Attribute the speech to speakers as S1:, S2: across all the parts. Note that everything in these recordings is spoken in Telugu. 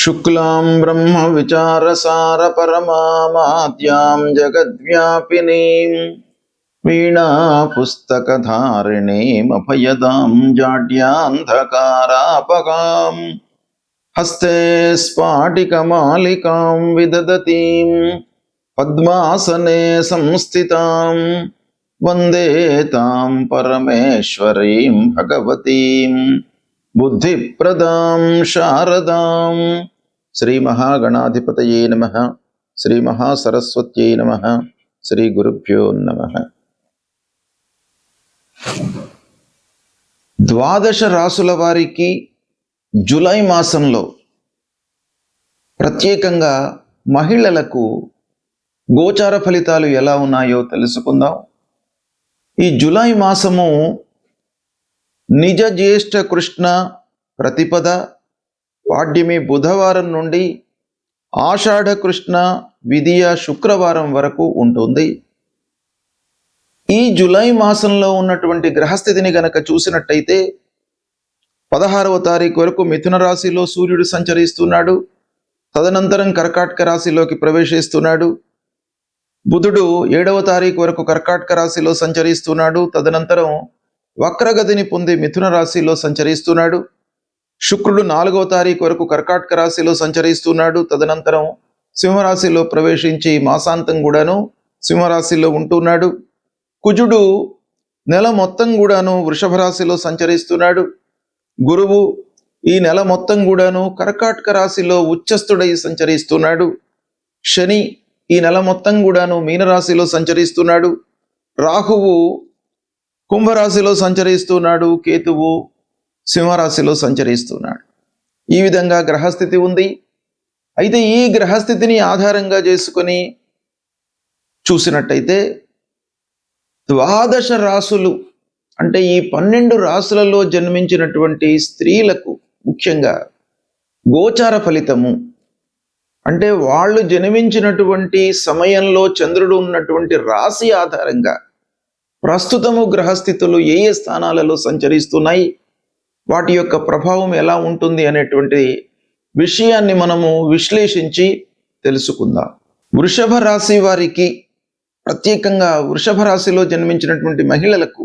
S1: शुक्लां ब्रह्म विचारसार परमामाद्यां जगद्व्यापिनीं वीणा पुस्तकधारिणीम् अभयदां जाड्यान्धकारापगां हस्ते स्फाटिकमालिकां विदधतीं पद्मासने संस्थितां वन्दे तां परमेश्वरीं भगवतीं बुद्धिप्रदां शारदां। श्री महागणाधिपतये नमः। श्री महासरस्वत्यै नमः। श्री गुरुभ्यो नमः। ద్వాదశ రాసుల వారికి జూలై మాసంలో ప్రత్యేకంగా మహిళలకు గోచార ఫలితాలు ఎలా ఉన్నాయో తెలుసుకుందాం. ఈ జూలై మాసము నిజ జ్యేష్ఠ కృష్ణ ప్రతిపద పాడ్యమి బుధవారం నుండి ఆషాఢ కృష్ణ విదియ శుక్రవారం వరకు ఉంటుంది. ఈ జూలై మాసంలో ఉన్నటువంటి గ్రహస్థితిని గనక చూసినట్టయితే 16వ తారీఖు వరకు మిథున రాశిలో సూర్యుడు సంచరిస్తున్నాడు. తదనంతరం కర్కాటక రాశిలోకి ప్రవేశిస్తున్నాడు. బుధుడు 7వ తారీఖు వరకు కర్కాటక రాశిలో సంచరిస్తున్నాడు. తదనంతరం వక్రగతిని పొంది మిథున రాశిలో సంచరిస్తున్నాడు. శుక్రుడు 4వ తారీఖు వరకు కర్కాటక రాశిలో సంచరిస్తున్నాడు. తదనంతరం సింహరాశిలో ప్రవేశించి మాసాంతం కూడాను సింహరాశిలో ఉంటున్నాడు. కుజుడు నెల మొత్తం కూడాను వృషభ రాశిలో సంచరిస్తున్నాడు. గురువు ఈ నెల మొత్తం కూడాను కర్కాటక రాశిలో ఉచ్చస్థుడై సంచరిస్తున్నాడు. శని ఈ నెల మొత్తం కూడాను మీనరాశిలో సంచరిస్తున్నాడు. రాహువు కుంభరాశిలో సంచరిస్తున్నాడు. కేతువు సింహరాశిలో సంచరిస్తున్నాడు. ఈ విధంగా గ్రహస్థితి ఉంది. అయితే ఈ గ్రహస్థితిని ఆధారంగా చేసుకొని చూసినట్టయితే ద్వాదశ రాసులు అంటే ఈ 12 రాసులలో జన్మించినటువంటి స్త్రీలకు ముఖ్యంగా గోచార ఫలితము అంటే వాళ్ళు జన్మించినటువంటి సమయంలో చంద్రుడు ఉన్నటువంటి రాశి ఆధారంగా ప్రస్తుతము గ్రహస్థితులు ఏ ఏ స్థానాలలో సంచరిస్తున్నాయి, వాటి యొక్క ప్రభావం ఎలా ఉంటుంది అనేటువంటి విషయాన్ని మనము విశ్లేషించి తెలుసుకుందాం. వృషభ రాశి వారికి ప్రత్యేకంగా వృషభ రాశిలో జన్మించినటువంటి మహిళలకు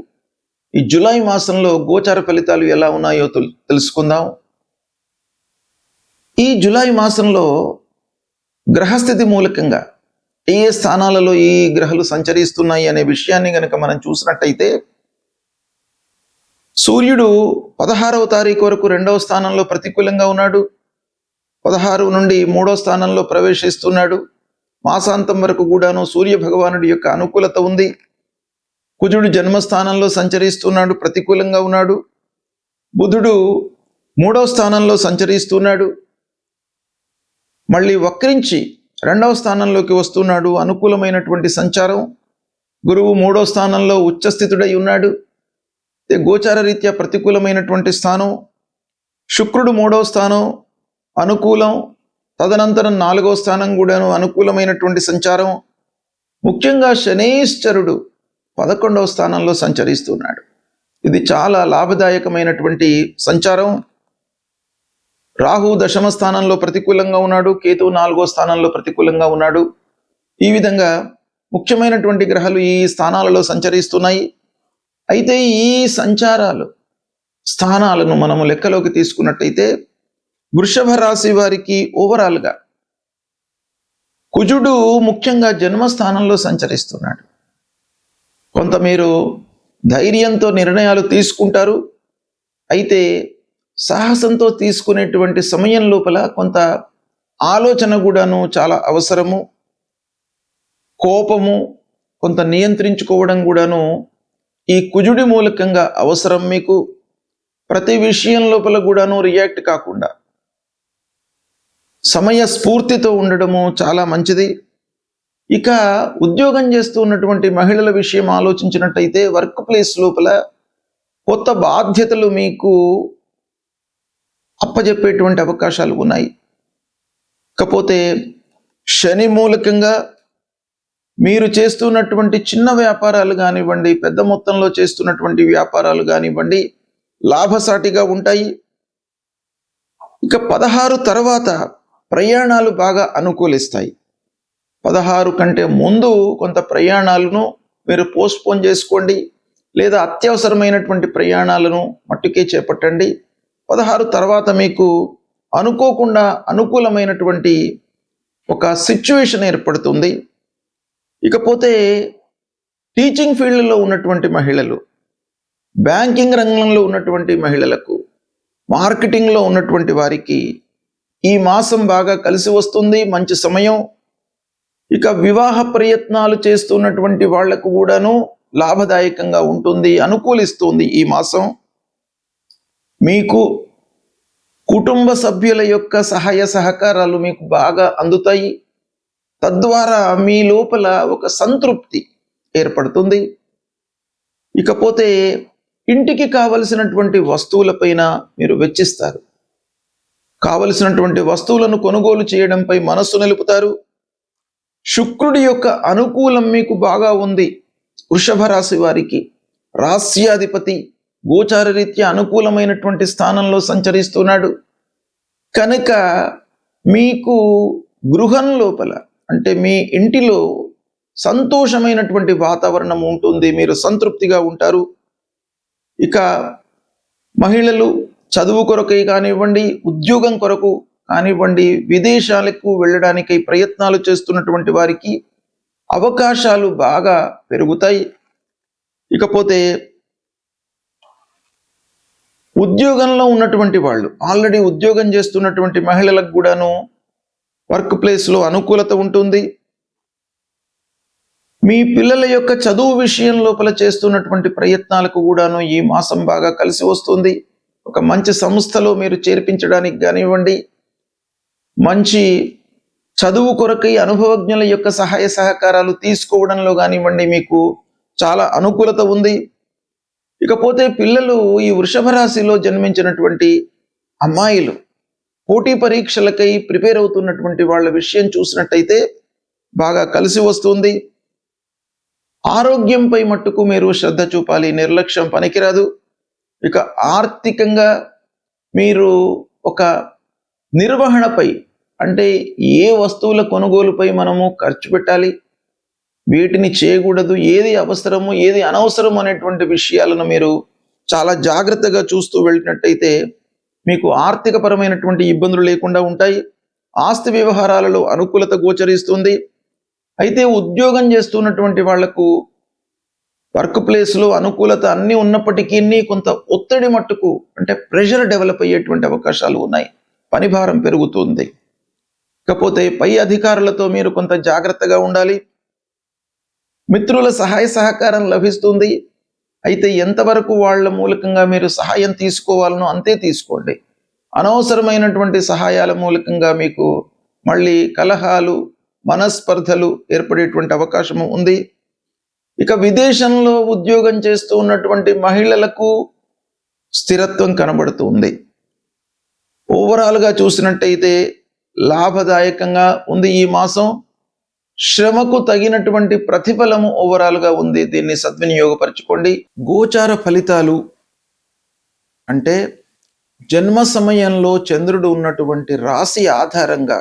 S1: ఈ జూలై మాసంలో గోచార ఫలితాలు ఎలా ఉన్నాయో తెలుసుకుందాం. ఈ జూలై మాసంలో గ్రహస్థితి మూలకంగా ఏ స్థానాలలో ఈ గ్రహాలు సంచరిస్తున్నాయి అనే విషయాన్ని కనుక మనం చూసినట్టయితే సూర్యుడు 16వ తారీఖు వరకు 2వ స్థానంలో ప్రతికూలంగా ఉన్నాడు. 16 నుండి 3వ స్థానంలో ప్రవేశిస్తున్నాడు. మాసాంతం వరకు కూడాను సూర్య భగవానుడి యొక్క అనుకూలత ఉంది. కుజుడు జన్మస్థానంలో సంచరిస్తున్నాడు, ప్రతికూలంగా ఉన్నాడు. బుధుడు 3వ స్థానంలో సంచరిస్తున్నాడు. మళ్ళీ వక్రించి 2వ స్థానంలోకి వస్తున్నాడు, అనుకూలమైనటువంటి సంచారం. గురువు 3వ స్థానంలో ఉచ్చస్థితుడై ఉన్నాడు, గోచార రీత్యా ప్రతికూలమైనటువంటి స్థానం. శుక్రుడు 3వ స్థానం అనుకూలం. తదనంతరం 4వ స్థానం కూడాను అనుకూలమైనటువంటి సంచారం. ముఖ్యంగా శనైశ్చరుడు 11వ స్థానంలో సంచరిస్తున్నాడు. ఇది చాలా లాభదాయకమైనటువంటి సంచారం. రాహు 10వ స్థానంలో ప్రతికూలంగా ఉన్నాడు. కేతువు 4వ స్థానంలో ప్రతికూలంగా ఉన్నాడు. ఈ విధంగా ముఖ్యమైనటువంటి గ్రహాలు ఈ స్థానాలలో సంచరిస్తున్నాయి. అయితే ఈ సంచారాలు స్థానాలను మనము లెక్కలోకి తీసుకున్నట్టయితే వృషభ రాశి వారికి ఓవరాల్గా కుజుడు ముఖ్యంగా జన్మస్థానంలో సంచరిస్తున్నాడు. కొంత మీరు ధైర్యంతో నిర్ణయాలు తీసుకుంటారు. అయితే సాహసంతో తీసుకునేటువంటి సమయం లోపల కొంత ఆలోచన కూడాను చాలా అవసరము. కోపము కొంత నియంత్రించుకోవడం కూడాను ఈ కుజుడి మూలకంగా అవసరం. మీకు ప్రతి విషయం లోపల కూడాను రియాక్ట్ కాకుండా సమయ స్ఫూర్తితో ఉండడము చాలా మంచిది. ఇక ఉద్యోగం చేస్తూ ఉన్నటువంటి మహిళల విషయం ఆలోచించినట్టయితే వర్క్ ప్లేస్ లోపల కొత్త బాధ్యతలు మీకు అప్పజెప్పేటువంటి అవకాశాలు ఉన్నాయి. కాకపోతే శని మూలకంగా మీరు చేస్తున్నటువంటి చిన్న వ్యాపారాలు కానివ్వండి, పెద్ద మొత్తంలో చేస్తున్నటువంటి వ్యాపారాలు కానివ్వండి లాభసాటిగా ఉంటాయి. ఇక 16 తర్వాత ప్రయాణాలు బాగా అనుకూలిస్తాయి. 16 కంటే ముందు కొంత ప్రయాణాలను మీరు పోస్ట్పోన్ చేసుకోండి, లేదా అత్యవసరమైనటువంటి ప్రయాణాలను మట్టుకే చేపట్టండి. 16 తర్వాత మీకు అనుకోకుండా అనుకూలమైనటువంటి ఒక సిచ్యువేషన్ ఏర్పడుతుంది. ఇకపోతే టీచింగ్ ఫీల్డ్లో ఉన్నటువంటి మహిళలు, బ్యాంకింగ్ రంగంలో ఉన్నటువంటి మహిళలకు, మార్కెటింగ్లో ఉన్నటువంటి వారికి ఈ మాసం బాగా కలిసి వస్తుంది, మంచి సమయం. ఇక వివాహ ప్రయత్నాలు చేస్తున్నటువంటి వాళ్లకు కూడాను లాభదాయకంగా ఉంటుంది, అనుకూలిస్తుంది ఈ మాసం. మీకు కుటుంబ సభ్యుల యొక్క సహాయ సహకారాలు మీకు బాగా అందుతాయి. తద్వారా మీ లోపల ఒక సంతృప్తి ఏర్పడుతుంది. ఇకపోతే ఇంటికి కావలసినటువంటి వస్తువులపైన మీరు వెచ్చిస్తారు. కావలసినటువంటి వస్తువులను కొనుగోలు చేయడంపై మనస్సు నిలుపుతారు. శుక్రుడి యొక్క అనుకూలం మీకు బాగా ఉంది. వృషభ రాశి వారికి రాస్యాధిపతి గోచార రీత్యా అనుకూలమైనటువంటి స్థానంలో సంచరిస్తున్నాడు కనుక మీకు గృహం లోపల అంటే మీ ఇంటిలో సంతోషమైనటువంటి వాతావరణం ఉంటుంది, మీరు సంతృప్తిగా ఉంటారు. ఇక మహిళలు చదువు కొరకై కానివ్వండి, ఉద్యోగం కొరకు కానివ్వండి, విదేశాలకు వెళ్ళడానికి ప్రయత్నాలు చేస్తున్నటువంటి వారికి అవకాశాలు బాగా పెరుగుతాయి. ఇకపోతే ఉద్యోగంలో ఉన్నటువంటి వాళ్ళు, ఆల్రెడీ ఉద్యోగం చేస్తున్నటువంటి మహిళలకు కూడాను వర్క్ ప్లేస్లో అనుకూలత ఉంటుంది. మీ పిల్లల యొక్క చదువు విషయం లోపల చేస్తున్నటువంటి ప్రయత్నాలకు కూడాను ఈ మాసం బాగా కలిసి వస్తుంది. ఒక మంచి సంస్థలో మీరు చేర్పించడానికి కానివ్వండి, మంచి చదువు కొరకై అనుభవజ్ఞుల యొక్క సహాయ సహకారాలు తీసుకోవడంలో కానివ్వండి, మీకు చాలా అనుకూలత ఉంది. ఇకపోతే పిల్లలు, ఈ వృషభ రాశిలో జన్మించినటువంటి అమ్మాయిలు పోటీ పరీక్షలకై ప్రిపేర్ అవుతున్నటువంటి వాళ్ళ విషయం చూసినట్టయితే బాగా కలిసి వస్తుంది. ఆరోగ్యంపై మట్టుకు మీరు శ్రద్ధ చూపాలి, నిర్లక్ష్యం పనికిరాదు. ఇక ఆర్థికంగా మీరు ఒక నిర్వహణపై, అంటే ఏ వస్తువుల కొనుగోలుపై మనము ఖర్చు పెట్టాలి, వీటిని చేయకూడదు, ఏది అవసరము ఏది అనవసరం అనేటువంటి విషయాలను మీరు చాలా జాగ్రత్తగా చూస్తూ వెళ్ళినట్టయితే మీకు ఆర్థికపరమైనటువంటి ఇబ్బందులు లేకుండా ఉంటాయి. ఆస్తి వ్యవహారాలలో అనుకూలత గోచరిస్తుంది. అయితే ఉద్యోగం చేస్తున్నటువంటి వాళ్లకు వర్క్ ప్లేస్లో అనుకూలత అన్నీ ఉన్నప్పటికీ కొంత ఒత్తిడి మట్టుకు, అంటే ప్రెషర్ డెవలప్ అయ్యేటువంటి అవకాశాలు ఉన్నాయి, పని భారం పెరుగుతుంది. ఇకపోతే పై అధికారులతో మీరు కొంత జాగ్రత్తగా ఉండాలి. మిత్రుల సహాయ సహకారం లభిస్తుంది. అయితే ఎంతవరకు వాళ్ళ మూలకంగా మీరు సహాయం తీసుకోవాలనో అంతే తీసుకోండి. అనవసరమైనటువంటి సహాయాల మూలకంగా మీకు మళ్ళీ కలహాలు, మనస్పర్ధలు ఏర్పడేటువంటి అవకాశం ఉంది. ఇక విదేశంలో ఉద్యోగం చేస్తూ ఉన్నటువంటి మహిళలకు స్థిరత్వం కనబడుతుంది. ఓవరాల్గా చూసినట్టయితే లాభదాయకంగా ఉంది ఈ మాసం. శ్రమకు తగినటువంటి ప్రతిఫలము ఓవరాల్గా ఉంది, దీన్ని సద్వినియోగపరచుకోండి. గోచార ఫలితాలు అంటే జన్మ సమయంలో చంద్రుడు ఉన్నటువంటి రాశి ఆధారంగా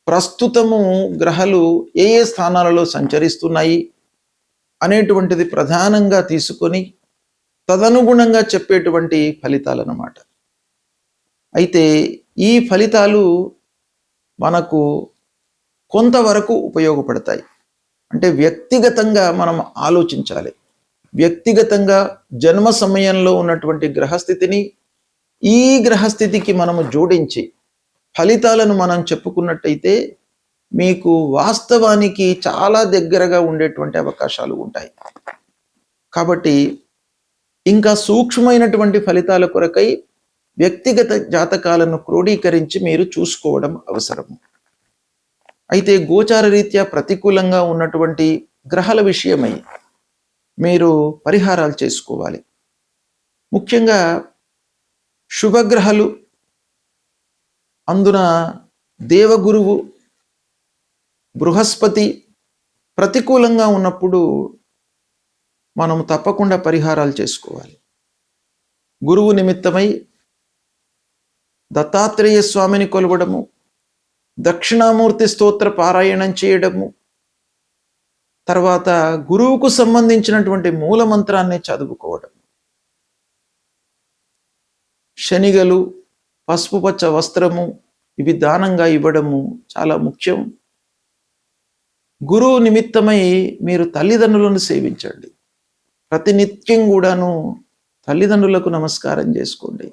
S1: ప్రస్తుతము గ్రహాలు ఏ ఏ స్థానాలలో సంచరిస్తున్నాయి అనేటువంటిది ప్రధానంగా తీసుకొని తదనుగుణంగా చెప్పేటువంటి ఫలితాలు అన్నమాట. అయితే ఈ ఫలితాలు మనకు కొంతవరకు ఉపయోగపడతాయి. అంటే వ్యక్తిగతంగా మనం ఆలోచించాలి. వ్యక్తిగతంగా జన్మ సమయంలో ఉన్నటువంటి గ్రహస్థితిని ఈ గ్రహస్థితికి మనము జోడించి ఫలితాలను మనం చెప్పుకున్నట్టయితే మీకు వాస్తవానికి చాలా దగ్గరగా ఉండేటువంటి అవకాశాలు ఉంటాయి. కాబట్టి ఇంకా సూక్ష్మమైనటువంటి ఫలితాల కొరకై వ్యక్తిగత జాతకాలను క్రోడీకరించి మీరు చూసుకోవడం అవసరము. అయితే గోచార రీత్యా ప్రతికూలంగా ఉన్నటువంటి గ్రహాల విషయమై మీరు పరిహారాలు చేసుకోవాలి. ముఖ్యంగా శుభగ్రహాలు, అందున దేవగురువు బృహస్పతి ప్రతికూలంగా ఉన్నప్పుడు మనం తప్పకుండా పరిహారాలు చేసుకోవాలి. గురువు నిమిత్తమై దత్తాత్రేయ స్వామిని కొలవడము, దక్షిణామూర్తి స్తోత్ర పారాయణం చేయడము, తర్వాత గురువుకు సంబంధించినటువంటి మూలమంత్రాన్ని చదువుకోవడం, శనిగలు, పసుపు పచ్చ వస్త్రము ఇవి దానంగా ఇవ్వడము చాలా ముఖ్యం. గురువు నిమిత్తమై మీరు తల్లిదండ్రులను సేవించండి. ప్రతినిత్యం కూడాను తల్లిదండ్రులకు నమస్కారం చేసుకోండి.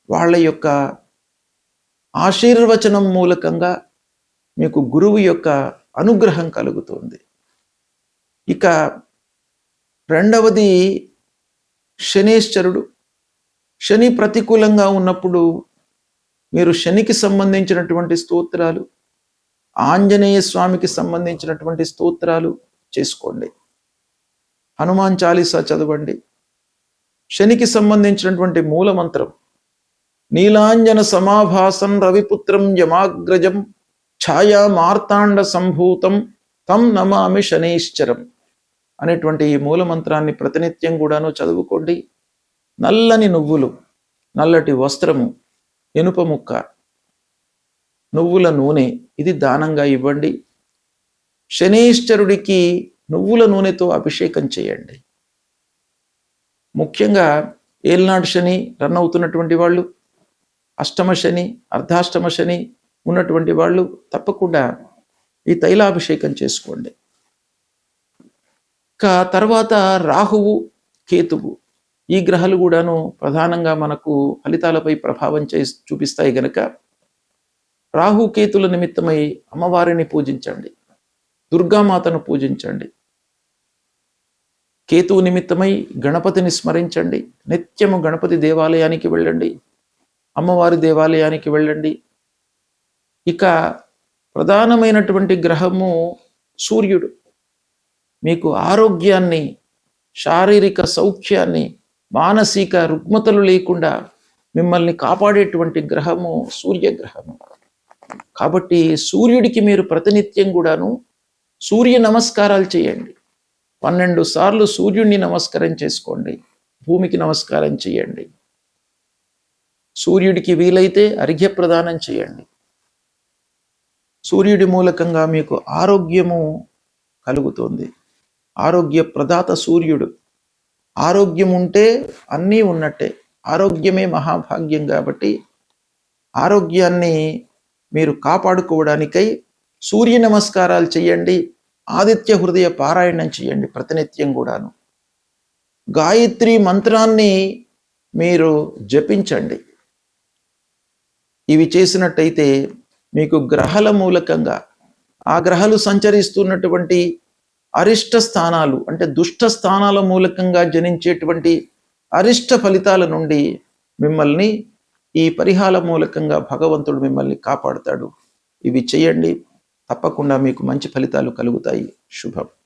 S1: వాళ్ళ యొక్క ఆశీర్వచనం మూలకంగా మీకు గురువు యొక్క అనుగ్రహం కలుగుతుంది. ఇక రెండవది శనేశ్వరుడు. శని ప్రతికూలంగా ఉన్నప్పుడు మీరు శనికి సంబంధించినటువంటి స్తోత్రాలు, ఆంజనేయ స్వామికి సంబంధించినటువంటి స్తోత్రాలు చేసుకోండి. హనుమాన్ చాలీసా చదవండి. శనికి సంబంధించినటువంటి మూలమంత్రం నీలాంజన సమాభాసం రవిపుత్రం యమాగ్రజం ఛాయా మార్తాండ సంభూతం తం నమామి శనైశ్చరం అనేటువంటి ఈ మూలమంత్రాన్ని ప్రతినిత్యం కూడాను చదువుకోండి. నల్లని నువ్వులు, నల్లటి వస్త్రము, ఇనుప ముక్క, నువ్వుల నూనె ఇది దానంగా ఇవ్వండి. శనైశ్చరుడికి నువ్వుల నూనెతో అభిషేకం చేయండి. ముఖ్యంగా ఏల్నాడు శని రన్ అవుతున్నటువంటి వాళ్ళు, అష్టమ శని, అర్ధాష్టమ శని ఉన్నటువంటి వాళ్ళు తప్పకుండా ఈ తైలాభిషేకం చేసుకోండి. తర్వాత రాహువు, కేతువు ఈ గ్రహాలు కూడాను ప్రధానంగా మనకు ఫలితాలపై ప్రభావం చూపిస్తాయి గనక రాహుకేతుల నిమిత్తమై అమ్మవారిని పూజించండి, దుర్గామాతను పూజించండి. కేతువు నిమిత్తమై గణపతిని స్మరించండి. నిత్యము గణపతి దేవాలయానికి వెళ్ళండి, అమ్మవారి దేవాలయానికి వెళ్ళండి. ఇక ప్రధానమైనటువంటి గ్రహము సూర్యుడు. మీకు ఆరోగ్యాన్ని, శారీరక సౌఖ్యాన్ని, మానసిక రుగ్మతలు లేకుండా మిమ్మల్ని కాపాడేటువంటి గ్రహము సూర్యగ్రహము. కాబట్టి సూర్యుడికి మీరు ప్రతినిత్యం కూడాను సూర్య నమస్కారాలు చేయండి. 12 సార్లు సూర్యుడిని నమస్కారం చేసుకోండి, భూమికి నమస్కారం చేయండి. సూర్యుడికి వీలైతే అర్ఘ్య ప్రదానం చేయండి. సూర్యుడి మూలకంగా మీకు ఆరోగ్యము కలుగుతుంది. ఆరోగ్య ప్రదాత సూర్యుడు. ఆరోగ్యం ఉంటే అన్నీ ఉన్నట్టే. ఆరోగ్యమే మహాభాగ్యం. కాబట్టి ఆరోగ్యాన్ని మీరు కాపాడుకోవడానికై సూర్య నమస్కారాలు చేయండి. ఆదిత్య హృదయ పారాయణం చేయండి ప్రతినిత్యం కూడాను. గాయత్రి మంత్రాన్ని మీరు జపించండి. ఇవి చేసినట్టయితే మీకు గ్రహాల మూలకంగా, ఆ గ్రహాలు సంచరిస్తున్నటువంటి అరిష్ట స్థానాలు అంటే దుష్ట స్థానాల మూలకంగా జనించేటువంటి అరిష్ట ఫలితాల నుండి మిమ్మల్ని ఈ పరిహార మూలకంగా భగవంతుడు మిమ్మల్ని కాపాడుతాడు. ఇవి చేయండి, తప్పకుండా మీకు మంచి ఫలితాలు కలుగుతాయి. శుభం.